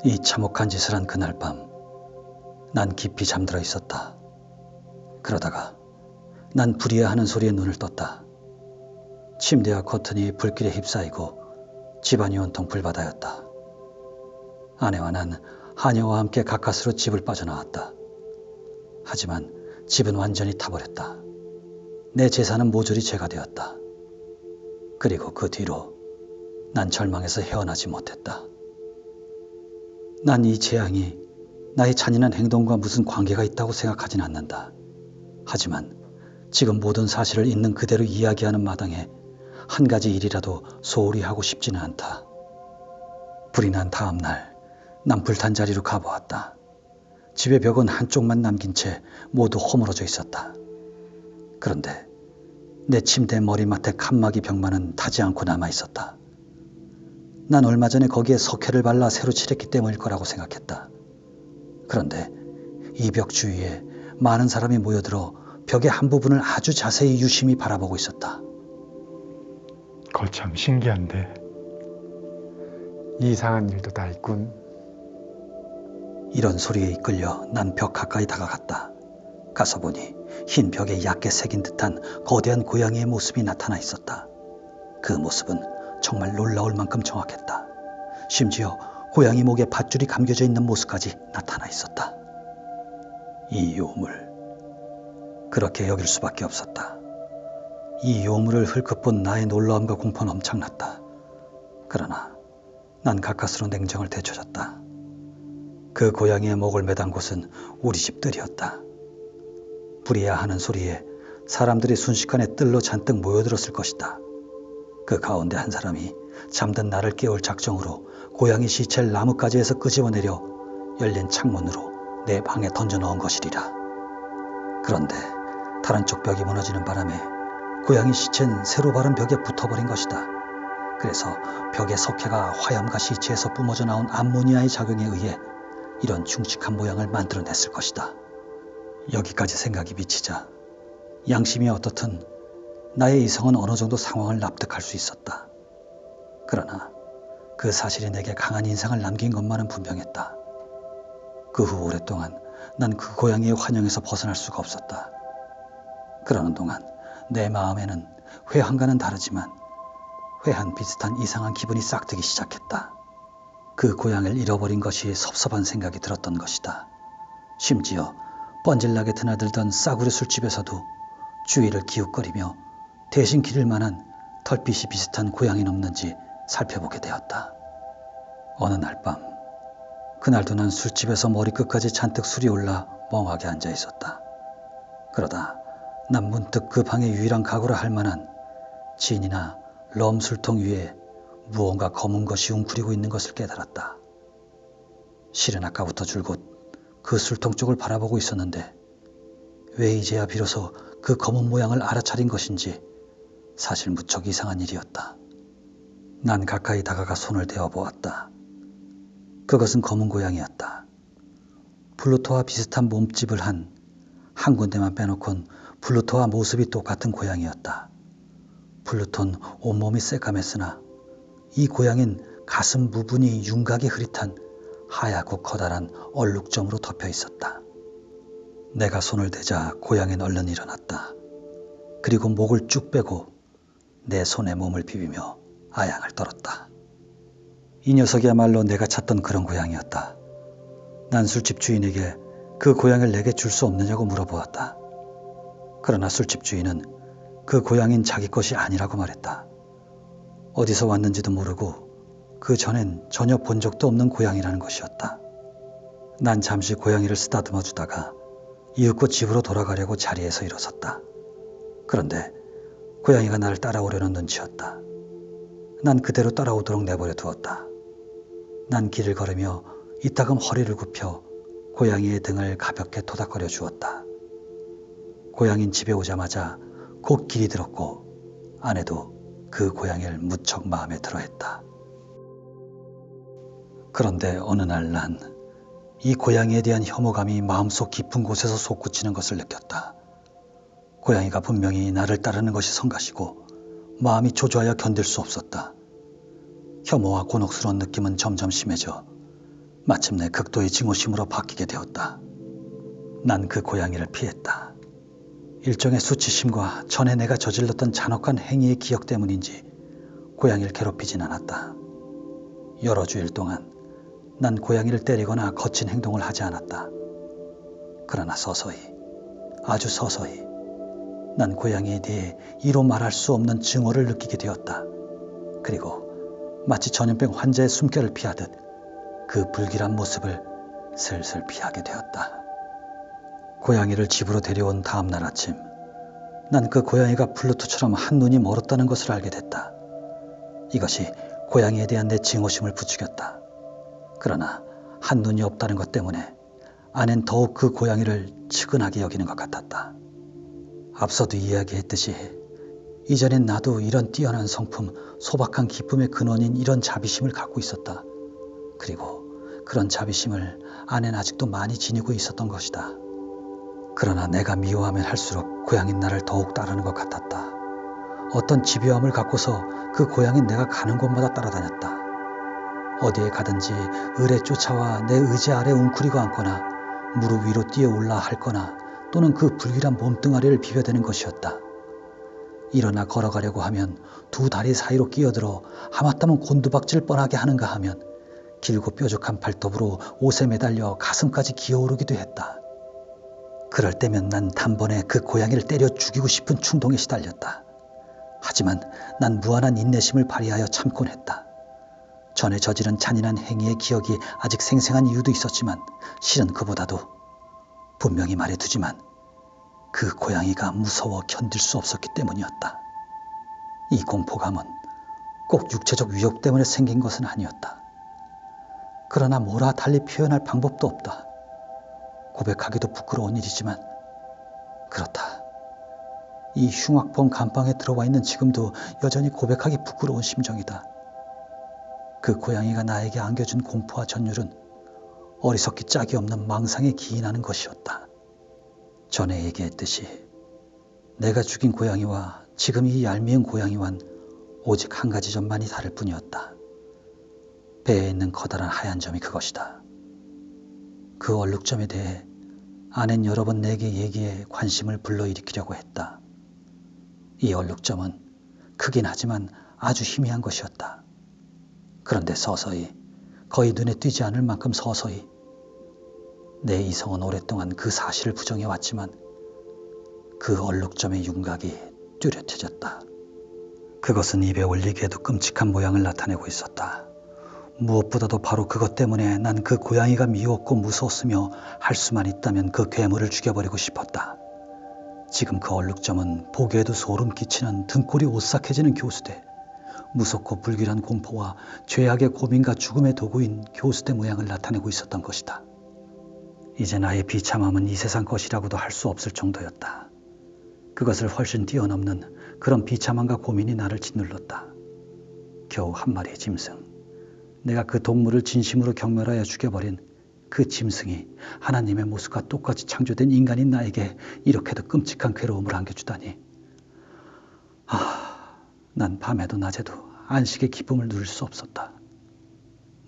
이 참혹한 짓을 한 그날 밤, 난 깊이 잠들어 있었다. 그러다가 난 불이야하는 소리에 눈을 떴다. 침대와 커튼이 불길에 휩싸이고 집안이 온통 불바다였다. 아내와 난 하녀와 함께 가까스로 집을 빠져나왔다. 하지만 집은 완전히 타버렸다. 내 재산은 모조리 죄가 되었다. 그리고 그 뒤로 난 절망에서 헤어나지 못했다. 난 이 재앙이 나의 잔인한 행동과 무슨 관계가 있다고 생각하진 않는다. 하지만 지금 모든 사실을 있는 그대로 이야기하는 마당에 한 가지 일이라도 소홀히 하고 싶지는 않다. 불이 난 다음 날, 난 불탄 자리로 가보았다. 집의 벽은 한쪽만 남긴 채 모두 허물어져 있었다. 그런데 내 침대 머리맡에 칸막이 벽만은 타지 않고 남아있었다. 난 얼마 전에 거기에 석회를 발라 새로 칠했기 때문일 거라고 생각했다. 그런데 이 벽 주위에 많은 사람이 모여들어 벽의 한 부분을 아주 자세히 유심히 바라보고 있었다. 거참 신기한데 이상한 일도 다 있군. 이런 소리에 이끌려 난 벽 가까이 다가갔다. 가서 보니 흰 벽에 얕게 새긴 듯한 거대한 고양이의 모습이 나타나 있었다. 그 모습은 정말 놀라울 만큼 정확했다. 심지어 고양이 목에 밧줄이 감겨져 있는 모습까지 나타나 있었다. 이 요물, 그렇게 여길 수밖에 없었다. 이 요물을 흘끗 본 나의 놀라움과 공포는 엄청났다. 그러나 난 가까스로 냉정을 되찾았다. 그 고양이의 목을 매단 곳은 우리 집 뜰이었다. 불이야 하는 소리에 사람들이 순식간에 뜰로 잔뜩 모여들었을 것이다. 그 가운데 한 사람이 잠든 나를 깨울 작정으로 고양이 시체를 나뭇가지에서 끄집어내려 열린 창문으로 내 방에 던져넣은 것이리라. 그런데 다른 쪽 벽이 무너지는 바람에 고양이 시체는 새로 바른 벽에 붙어버린 것이다. 그래서 벽의 석회가 화염과 시체에서 뿜어져 나온 암모니아의 작용에 의해 이런 흉측한 모양을 만들어냈을 것이다. 여기까지 생각이 미치자 양심이 어떻든 나의 이성은 어느 정도 상황을 납득할 수 있었다. 그러나 그 사실이 내게 강한 인상을 남긴 것만은 분명했다. 그 후 오랫동안 난 그 고양이의 환영에서 벗어날 수가 없었다. 그러는 동안 내 마음에는 회한과는 다르지만 회한 비슷한 이상한 기분이 싹트기 시작했다. 그 고양이를 잃어버린 것이 섭섭한 생각이 들었던 것이다. 심지어 뻔질나게 드나들던 싸구려 술집에서도 주위를 기웃거리며 대신 기를 만한 털빛이 비슷한 고양이는 없는지 살펴보게 되었다. 어느 날 밤, 그날도 난 술집에서 머리끝까지 잔뜩 술이 올라 멍하게 앉아 있었다. 그러다 난 문득 그 방의 유일한 가구라 할 만한 진이나 럼 술통 위에 무언가 검은 것이 웅크리고 있는 것을 깨달았다. 실은 아까부터 줄곧 그 술통 쪽을 바라보고 있었는데 왜 이제야 비로소 그 검은 모양을 알아차린 것인지 사실 무척 이상한 일이었다. 난 가까이 다가가 손을 대어 보았다. 그것은 검은 고양이였다. 플루토와 비슷한 몸집을 한 군데만 빼놓곤 플루토와 모습이 똑같은 고양이였다. 플루토는 온몸이 새까맸으나 이 고양이는 가슴 부분이 윤곽이 흐릿한 하얗고 커다란 얼룩점으로 덮여 있었다. 내가 손을 대자 고양이는 얼른 일어났다. 그리고 목을 쭉 빼고 내 손에 몸을 비비며 아양을 떨었다. 이 녀석이야말로 내가 찾던 그런 고양이였다. 난 술집 주인에게 그 고양이를 내게 줄 수 없느냐고 물어보았다. 그러나 술집 주인은 그 고양이는 자기 것이 아니라고 말했다. 어디서 왔는지도 모르고 그 전엔 전혀 본 적도 없는 고양이라는 것이었다. 난 잠시 고양이를 쓰다듬어 주다가 이윽고 집으로 돌아가려고 자리에서 일어섰다. 그런데 고양이가 나를 따라오려는 눈치였다. 난 그대로 따라오도록 내버려 두었다. 난 길을 걸으며 이따금 허리를 굽혀 고양이의 등을 가볍게 토닥거려 주었다. 고양이는 집에 오자마자 곧 길이 들었고 아내도 그 고양이를 무척 마음에 들어했다. 그런데 어느 날 난 이 고양이에 대한 혐오감이 마음속 깊은 곳에서 솟구치는 것을 느꼈다. 고양이가 분명히 나를 따르는 것이 성가시고 마음이 초조하여 견딜 수 없었다. 혐오와 곤혹스러운 느낌은 점점 심해져 마침내 극도의 증오심으로 바뀌게 되었다. 난 그 고양이를 피했다. 일종의 수치심과 전에 내가 저질렀던 잔혹한 행위의 기억 때문인지 고양이를 괴롭히진 않았다. 여러 주일 동안 난 고양이를 때리거나 거친 행동을 하지 않았다. 그러나 서서히, 아주 서서히 난 고양이에 대해 이로 말할 수 없는 증오를 느끼게 되었다. 그리고 마치 전염병 환자의 숨결을 피하듯 그 불길한 모습을 슬슬 피하게 되었다. 고양이를 집으로 데려온 다음 날 아침, 난 그 고양이가 플루토처럼 한눈이 멀었다는 것을 알게 됐다. 이것이 고양이에 대한 내 증오심을 부추겼다. 그러나 한눈이 없다는 것 때문에 아낸 더욱 그 고양이를 측은하게 여기는 것 같았다. 앞서도 이야기했듯이 이전엔 나도 이런 뛰어난 성품, 소박한 기쁨의 근원인 이런 자비심을 갖고 있었다. 그리고 그런 자비심을 아내는 아직도 많이 지니고 있었던 것이다. 그러나 내가 미워하면 할수록 고양이는 나를 더욱 따르는 것 같았다. 어떤 집요함을 갖고서 그 고양이는 내가 가는 곳마다 따라다녔다. 어디에 가든지 을에 쫓아와 내 의지 아래 웅크리고 앉거나 무릎 위로 뛰어올라 핥거나 또는 그 불길한 몸뚱아리를 비벼대는 것이었다. 일어나 걸어가려고 하면 두 다리 사이로 끼어들어 하마터면 곤두박질 뻔하게 하는가 하면 길고 뾰족한 발톱으로 옷에 매달려 가슴까지 기어오르기도 했다. 그럴 때면 난 단번에 그 고양이를 때려 죽이고 싶은 충동에 시달렸다. 하지만 난 무한한 인내심을 발휘하여 참곤 했다. 전에 저지른 잔인한 행위의 기억이 아직 생생한 이유도 있었지만 실은 그보다도 분명히 말해두지만 그 고양이가 무서워 견딜 수 없었기 때문이었다. 이 공포감은 꼭 육체적 위협 때문에 생긴 것은 아니었다. 그러나 뭐라 달리 표현할 방법도 없다. 고백하기도 부끄러운 일이지만 그렇다. 이 흉악범 감방에 들어와 있는 지금도 여전히 고백하기 부끄러운 심정이다. 그 고양이가 나에게 안겨준 공포와 전율은 어리석기 짝이 없는 망상에 기인하는 것이었다. 전에 얘기했듯이 내가 죽인 고양이와 지금 이 얄미운 고양이와는 오직 한 가지 점만이 다를 뿐이었다. 배에 있는 커다란 하얀 점이 그것이다. 그 얼룩점에 대해 아낸 여러 번 내게 얘기해 관심을 불러일으키려고 했다. 이 얼룩점은 크긴 하지만 아주 희미한 것이었다. 그런데 서서히, 거의 눈에 띄지 않을 만큼 서서히 내 이성은 오랫동안 그 사실을 부정해왔지만 그 얼룩점의 윤곽이 뚜렷해졌다. 그것은 입에 올리기에도 끔찍한 모양을 나타내고 있었다. 무엇보다도 바로 그것 때문에 난 그 고양이가 미웠고 무서웠으며 할 수만 있다면 그 괴물을 죽여버리고 싶었다. 지금 그 얼룩점은 보기에도 소름 끼치는 등골이 오싹해지는 교수대, 무섭고 불길한 공포와 죄악의 고민과 죽음의 도구인 교수대 모양을 나타내고 있었던 것이다. 이제 나의 비참함은 이 세상 것이라고도 할 수 없을 정도였다. 그것을 훨씬 뛰어넘는 그런 비참함과 고민이 나를 짓눌렀다. 겨우 한 마리의 짐승, 내가 그 동물을 진심으로 경멸하여 죽여버린 그 짐승이 하나님의 모습과 똑같이 창조된 인간인 나에게 이렇게도 끔찍한 괴로움을 안겨주다니. 난 밤에도 낮에도 안식의 기쁨을 누릴 수 없었다.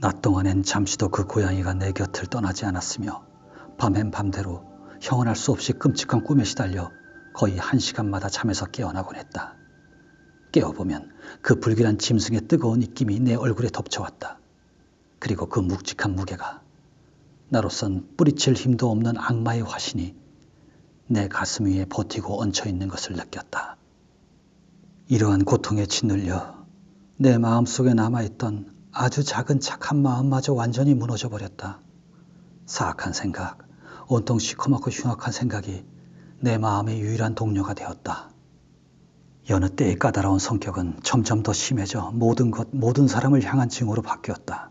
낮 동안엔 잠시도 그 고양이가 내 곁을 떠나지 않았으며 밤엔 밤대로 형언할 수 없이 끔찍한 꿈에 시달려 거의 1시간마다 잠에서 깨어나곤 했다. 깨어보면 그 불길한 짐승의 뜨거운 입김이 내 얼굴에 덮쳐왔다. 그리고 그 묵직한 무게가, 나로선 뿌리칠 힘도 없는 악마의 화신이 내 가슴 위에 버티고 얹혀있는 것을 느꼈다. 이러한 고통에 짓눌려 내 마음속에 남아있던 아주 작은 착한 마음마저 완전히 무너져버렸다. 사악한 생각, 온통 시커멓고 흉악한 생각이 내 마음의 유일한 동료가 되었다. 여느 때의 까다로운 성격은 점점 더 심해져 모든 것, 모든 사람을 향한 증오로 바뀌었다.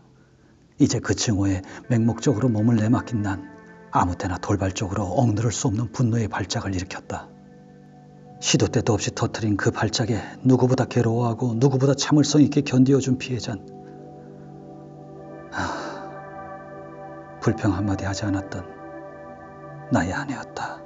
이제 그 증오에 맹목적으로 몸을 내맡긴 난 아무 때나 돌발적으로 억누를 수 없는 분노의 발작을 일으켰다. 시도 때도 없이 터뜨린 그 발작에 누구보다 괴로워하고 누구보다 참을성 있게 견디어준 피해자는 불평 한마디 하지 않았던 나의 아내였다.